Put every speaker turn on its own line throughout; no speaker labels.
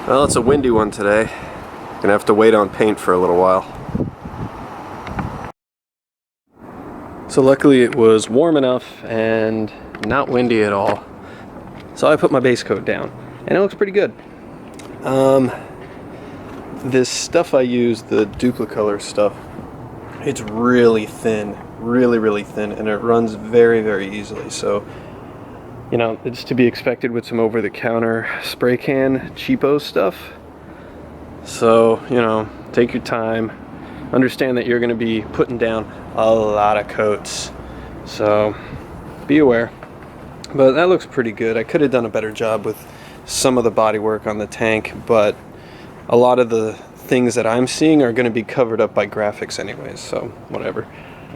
Well, it's a windy one today. Gonna have to wait on paint for a little while. So luckily it was warm enough and not windy at all. So I put my base coat down and it looks pretty good. This stuff I use, the Duplicolor stuff, it's really thin, really thin, and it runs very easily. So, you know, it's to be expected with some over-the-counter spray can cheapo stuff. So, you know, take your time. Understand that you're going to be putting down a lot of coats. So, be aware. But that looks pretty good. I could have done a better job with some of the body work on the tank, but a lot of the things that I'm seeing are going to be covered up by graphics anyways, so whatever.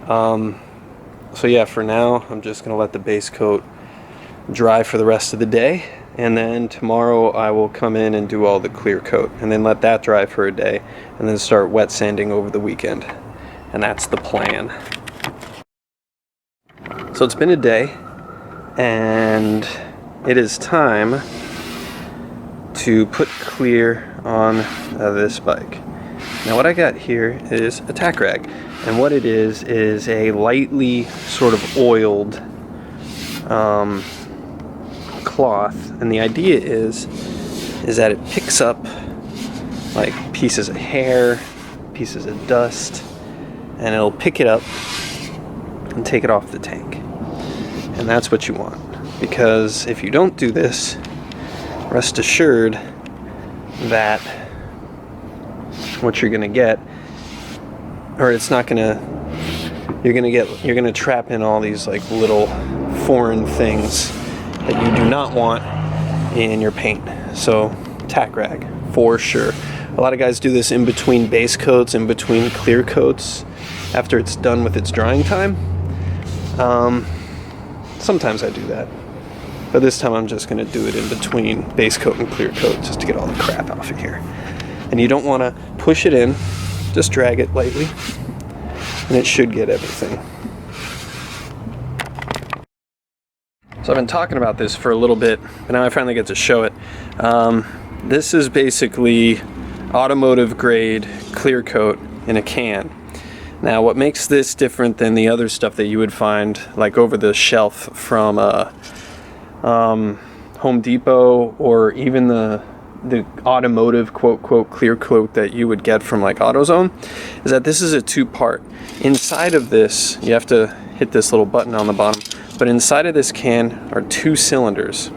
So yeah, for now, I'm just going to let the base coat dry for the rest of the day, and then tomorrow I will come in and do all the clear coat, and then let that dry for a day, and then start wet sanding over the weekend. And that's the plan. So it's been a day, and it is time to put clear on this bike. Now what I got here is a tack rag, and what it is a lightly sort of oiled cloth, and the idea is that it picks up like pieces of hair, pieces of dust, and it'll pick it up and take it off the tank. And that's what you want, because if you don't do this, rest assured that what you're gonna get, or it's not gonna, you're gonna trap in all these like little foreign things that you do not want in your paint. So tack rag for sure. A lot of guys do this in between base coats, in between clear coats, after it's done with its drying time. Sometimes I do that, but this time I'm just going to do it in between base coat and clear coat, just to get all the crap off of here. And you don't want to push it in, just drag it lightly, and it should get everything. So I've been talking about this for a little bit, but now I finally get to show it. This is basically automotive grade clear coat in a can. Now what makes this different than the other stuff that you would find like over the shelf from Home Depot, or even the automotive quote clear coat that you would get from like AutoZone, is that this is a two-part. Inside of this, you have to hit this little button on the bottom, but inside of this can are two cylinders.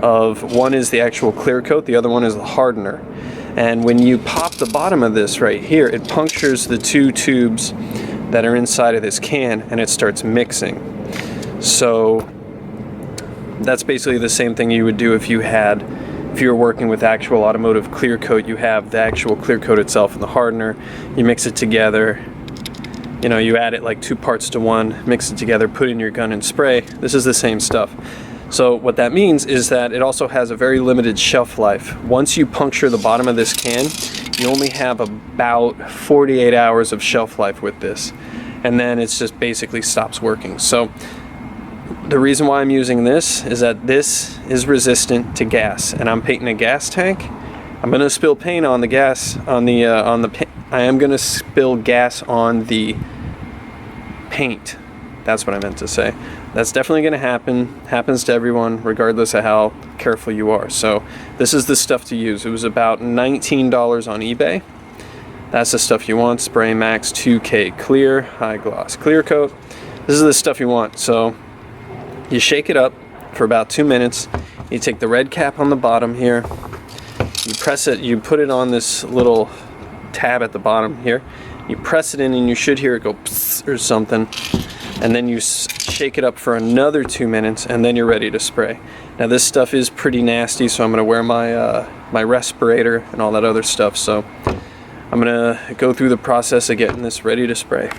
One is the actual clear coat, the other one is the hardener. And when you pop the bottom of this right here, it punctures the two tubes that are inside of this can, and it starts mixing. So that's basically the same thing you would do if you were working with actual automotive clear coat. You have the actual clear coat itself and the hardener. You mix it together. You know, you add it like 2 parts to 1, mix it together, put it in your gun and spray. This is the same stuff. So what that means is that it also has a very limited shelf life. Once you puncture the bottom of this can, you only have about 48 hours of shelf life with this. And then it just basically stops working. So the reason why I'm using this is that this is resistant to gas, and I'm painting a gas tank. I'm gonna spill paint on the gas, I am gonna spill gas on the paint. That's what I meant to say. That's definitely gonna happen. Happens to everyone, regardless of how careful you are. So this is the stuff to use. It was about $19 on eBay. That's the stuff you want. Spray Max 2K Clear, high gloss clear coat. This is the stuff you want. So you shake it up for about 2 minutes. You take the red cap on the bottom here. You press it, you put it on this little tab at the bottom here. You press it in and you should hear it go psst or something. And then you shake it up for another 2 minutes, and then you're ready to spray. Now this stuff is pretty nasty, so I'm gonna wear my my respirator and all that other stuff. So I'm gonna go through the process of getting this ready to spray.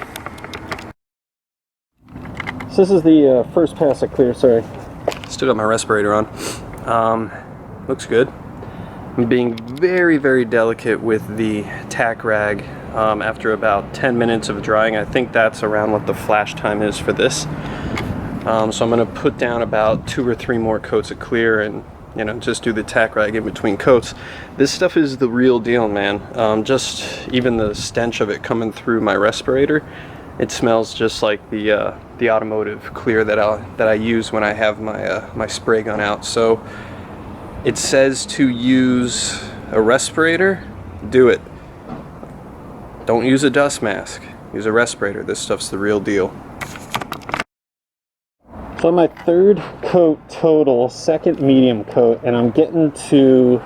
So this is the first pass of clear. Sorry, still got my respirator on. Looks good. I'm being very delicate with the tack rag. After about 10 minutes of drying, I think that's around what the flash time is for this. So I'm going to put down about 2 or 3 more coats of clear and you know, just do the tack rag in between coats. This stuff is the real deal, man. Just even the stench of it coming through my respirator, it smells just like the automotive clear that I use when I have my my spray gun out. So it says to use a respirator, do it. Don't use a dust mask. Use a respirator. This stuff's the real deal. So my third coat total, second medium coat, and I'm getting to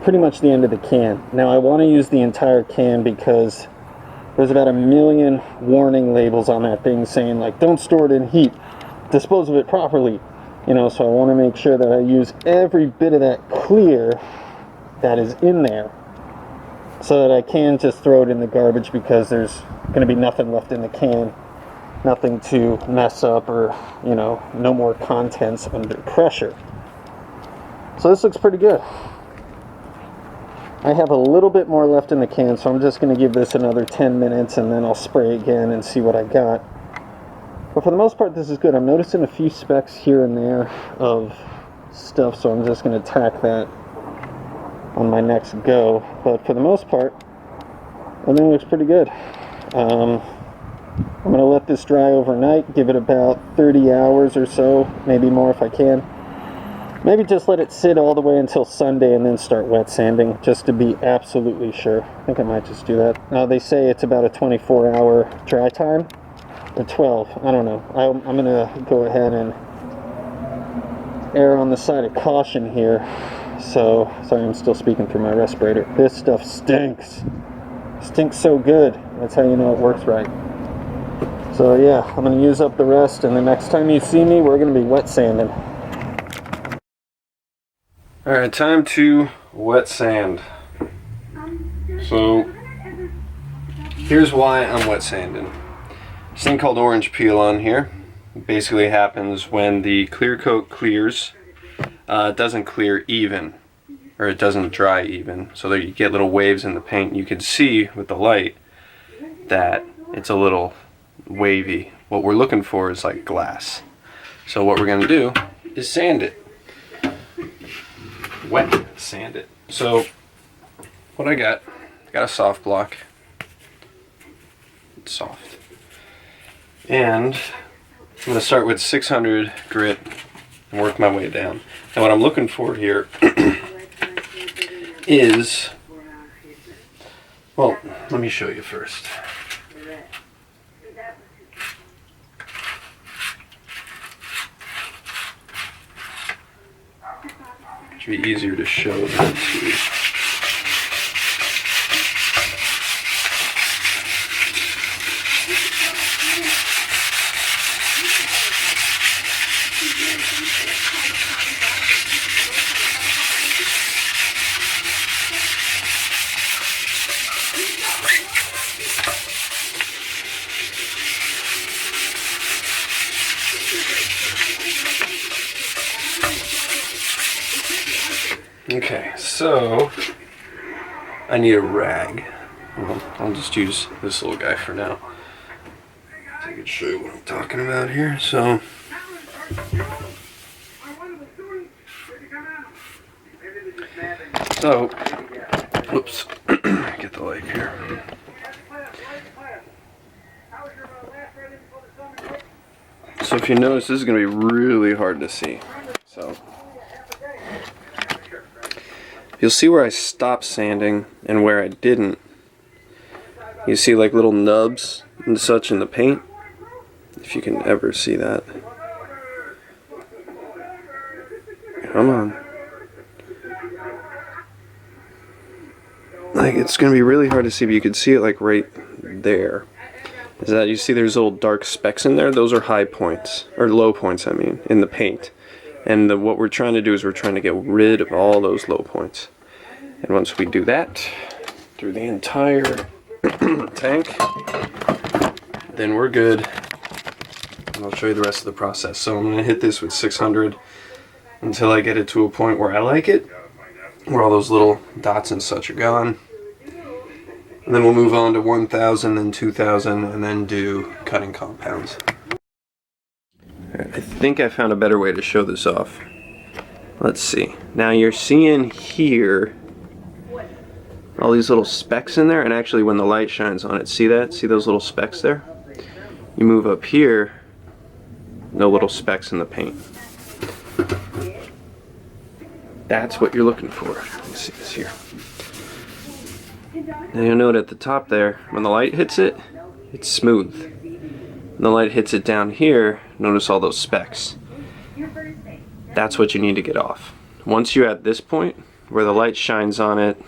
pretty much the end of the can. Now I want to use the entire can because there's about 1 million warning labels on that thing saying like, don't store it in heat, dispose of it properly. You know, so I want to make sure that I use every bit of that clear that is in there, so that I can just throw it in the garbage because there's going to be nothing left in the can, nothing to mess up, or, you know, no more contents under pressure. So this looks pretty good. I have a little bit more left in the can, so I'm just going to give this another 10 minutes and then I'll spray again and see what I got. But for the most part, this is good. I'm noticing a few specks here and there of stuff, so I'm just going to tack that on my next go. But for the most part, everything looks pretty good. I'm going to let this dry overnight, give it about 30 hours or so, maybe more if I can. Maybe just let it sit all the way until Sunday and then start wet sanding, just to be absolutely sure. I think I might just do that. Now they say it's about a 24-hour dry time, or 12, I don't know. I'm going to go ahead and err on the side of caution here. So, sorry, I'm still speaking through my respirator. This stuff stinks. Stinks so good. That's how you know it works right. So yeah, I'm going to use up the rest, and the next time you see me, we're going to be wet sanding. Alright, time to wet sand. So, here's why I'm wet sanding. This thing called orange peel on here basically happens when the clear coat clears. It doesn't clear even, or it doesn't dry even, so that you get little waves in the paint. You can see with the light that it's a little wavy. What we're looking for is like glass. So what we're going to do is sand it. Wet sand it. So what I got a soft block. It's soft. And I'm going to start with 600 grit and work my way down. Now what I'm looking for here is, well, let me show you first. It should be easier to show than to... Okay, so I need a rag. Well, I'll just use this little guy for now. So I can show you what I'm talking about here. So whoops, get the light here. So if you notice, this is going to be really hard to see. So you'll see where I stopped sanding and where I didn't. You see like little nubs and such in the paint, if you can ever see that. Come on. Like, it's going to be really hard to see, but you can see it like right there. Is that you see there's little dark specks in there? Those are high points, or low points I mean, in the paint. And what we're trying to do is we're trying to get rid of all those low points. And once we do that through the entire tank, then we're good. And I'll show you the rest of the process. So I'm going to hit this with 600 until I get it to a point where I like it, where all those little dots and such are gone. And then we'll move on to 1000, then 2000, and then do cutting compounds. I think I found a better way to show this off. let's see. Now you're seeing here all these little specks in there, and actually when the light shines on it, see that? See those little specks there? You move up here, no little specks in the paint. That's what you're looking for. Let me see this here. Now you'll note at the top there, when the light hits it, it's smooth. When the light hits it down here, notice all those specks. That's what you need to get off. Once you're at this point, where the light shines on it,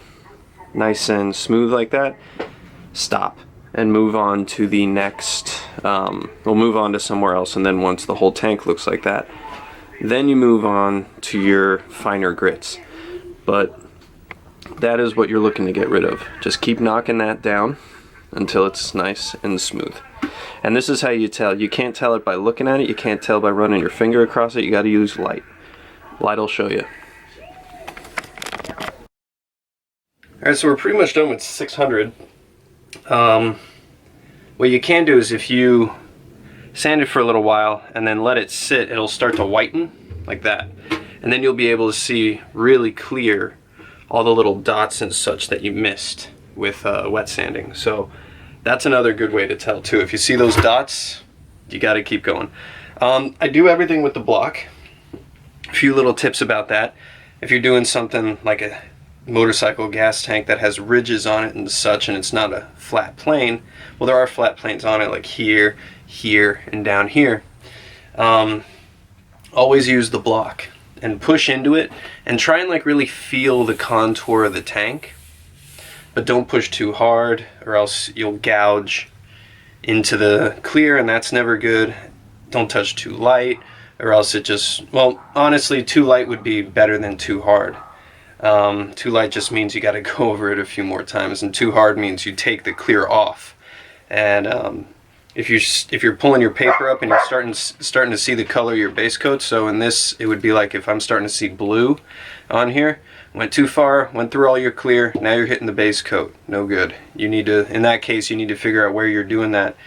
nice and smooth like that, stop and move on to the next, we'll move on to somewhere else, and then once the whole tank looks like that, then you move on to your finer grits. But that is what you're looking to get rid of. Just keep knocking that down until it's nice and smooth. And this is how you tell. You can't tell it by looking at it, you can't tell by running your finger across it, you gotta use light. Light will show you. Alright, so we're pretty much done with 600. What you can do is if you sand it for a little while and then let it sit, it'll start to whiten like that. And then you'll be able to see really clear all the little dots and such that you missed with wet sanding. So that's another good way to tell too. If you see those dots, you got to keep going. I do everything with the block. A few little tips about that. If you're doing something like a motorcycle gas tank that has ridges on it and such, and it's not a flat plane, well, there are flat planes on it, like here, here, and down here. Always use the block and push into it and try and like really feel the contour of the tank, but don't push too hard or else you'll gouge into the clear, and that's never good. Don't touch too light or else it just, well, honestly, too light would be better than too hard. Too light just means you got to go over it a few more times, and too hard means you take the clear off. And if you're pulling your paper up and you're starting to see the color of your base coat, so in this it would be like if I'm starting to see blue on here, went too far, went through all your clear, now you're hitting the base coat. No good. You need to, in that case, you need to figure out where you're doing that,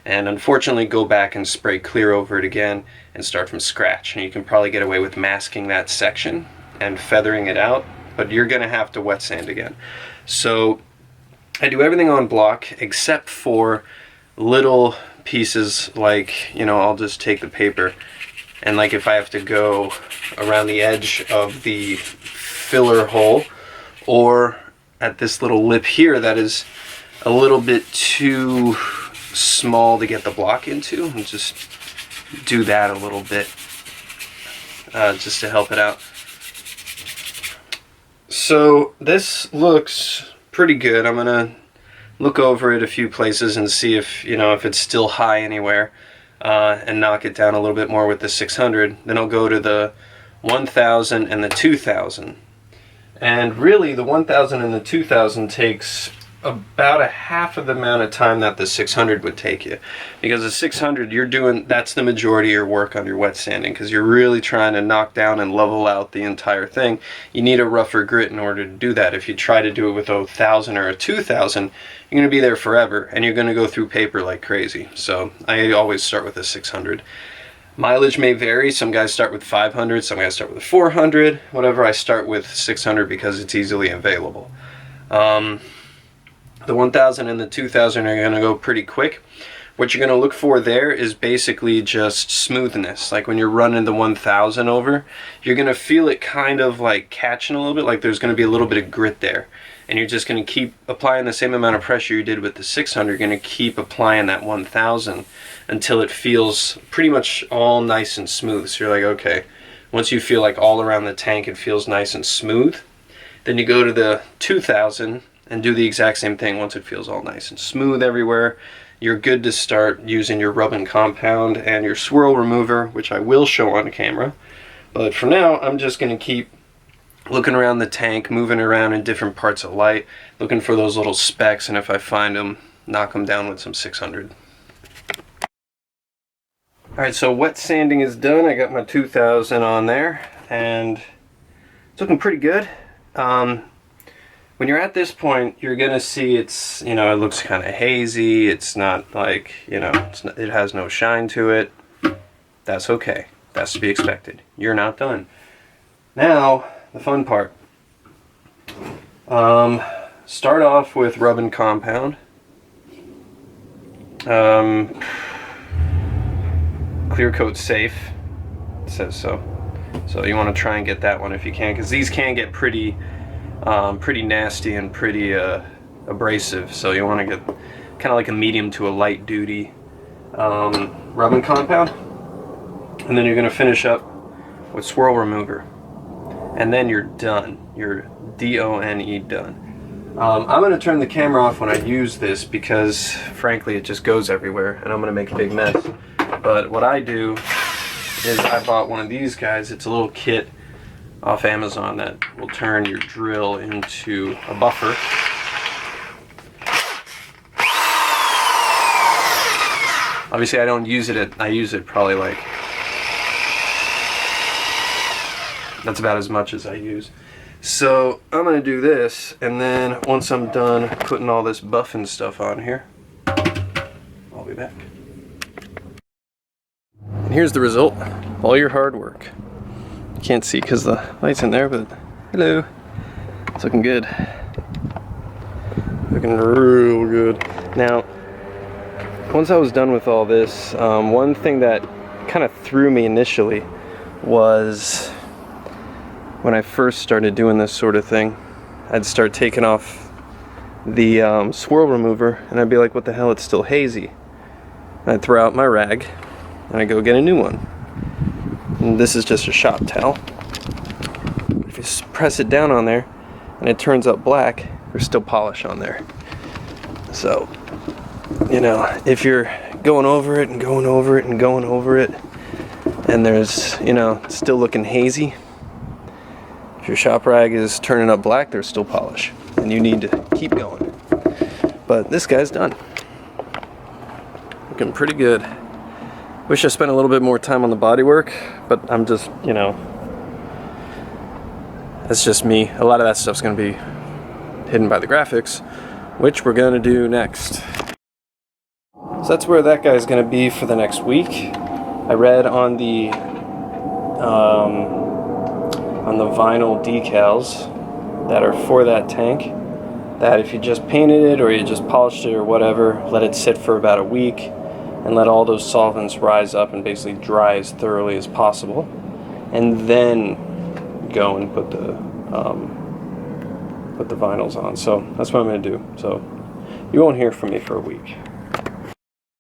and unfortunately go back and spray clear over it again and start from scratch. And you can probably get away with masking that section and feathering it out, but you're gonna have to wet sand again. So I do everything on block except for little pieces, like, you know, I'll just take the paper and like if I have to go around the edge of the filler hole or at this little lip here that is a little bit too small to get the block into, and just do that a little bit just to help it out. So this looks pretty good. I'm gonna look over it a few places and see if, you know, if it's still high anywhere, and knock it down a little bit more with the 600. Then I'll go to the 1000 and the 2000. And really the 1000 and the 2000 takes about a half of the amount of time that the 600 would take you, because the 600 you're doing, that's the majority of your work on your wet sanding, because you're really trying to knock down and level out the entire thing. You need a rougher grit in order to do that. If you try to do it with a 1000 or a 2000, you're going to be there forever and you're going to go through paper like crazy. So I always start with a 600. Mileage may vary. Some guys start with 500, some guys start with 400, whatever. I start with 600 because it's easily available. The 1000 and the 2000 are going to go pretty quick. What you're going to look for there is basically just smoothness. Like when you're running the 1000 over, you're going to feel it kind of like catching a little bit, like there's going to be a little bit of grit there. And you're just going to keep applying the same amount of pressure you did with the 600. You're going to keep applying that 1000 until it feels pretty much all nice and smooth. So you're like, okay, once you feel like all around the tank it feels nice and smooth, then you go to the 2000 and do the exact same thing. Once it feels all nice and smooth everywhere, you're good to start using your rubbing compound and your swirl remover, which I will show on camera. But for now, I'm just going to keep looking around the tank, moving around in different parts of light, looking for those little specks, and if I find them, knock them down with some 600. Alright, so wet sanding is done. I got my 2000 on there, and it's looking pretty good. When you're at this point, you're gonna see it's, you know, it looks kind of hazy. It's not like, you know, it has no shine to it. That's okay. That's to be expected. You're not done. Now, the fun part. Start off with rubbing compound. Clear coat safe, it says so. So you want to try and get that one if you can, because these can get pretty nasty and pretty abrasive. So you want to get kind of like a medium to a light duty rubbing compound, and then you're going to finish up with swirl remover, and then you're done. You're D-O-N-E done. I'm going to turn the camera off when I use this because frankly it just goes everywhere and I'm going to make a big mess. But what I do is I bought one of these guys. It's a little kit off Amazon that will turn your drill into a buffer. Obviously I don't use it I use it probably like, that's about as much as I use. So I'm going to do this, and then once I'm done putting all this buffing stuff on here, I'll be back. And here's the result. All your hard work. You can't see because the light's in there, but hello. It's looking good. Looking real good. Now, once I was done with all this, one thing that kind of threw me initially was when I first started doing this sort of thing, I'd start taking off the swirl remover and I'd be like, what the hell, it's still hazy. And I'd throw out my rag and I'd go get a new one. And this is just a shop towel. If you press it down on there and it turns up black, there's still polish on there. So, you know, if you're going over it and going over it and going over it and there's, you know, it's still looking hazy, if your shop rag is turning up black, there's still polish, and you need to keep going. But this guy's done. Looking pretty good. Wish I spent a little bit more time on the bodywork, but I'm just, you know, that's just me. A lot of that stuff's going to be hidden by the graphics, which we're going to do next. So that's where that guy's going to be for the next week. I read on the vinyl decals that are for that tank that if you just painted it or you just polished it or whatever, let it sit for about a week and let all those solvents rise up and basically dry as thoroughly as possible, and then go and put the vinyls on. So that's what I'm going to do. So you won't hear from me for a week.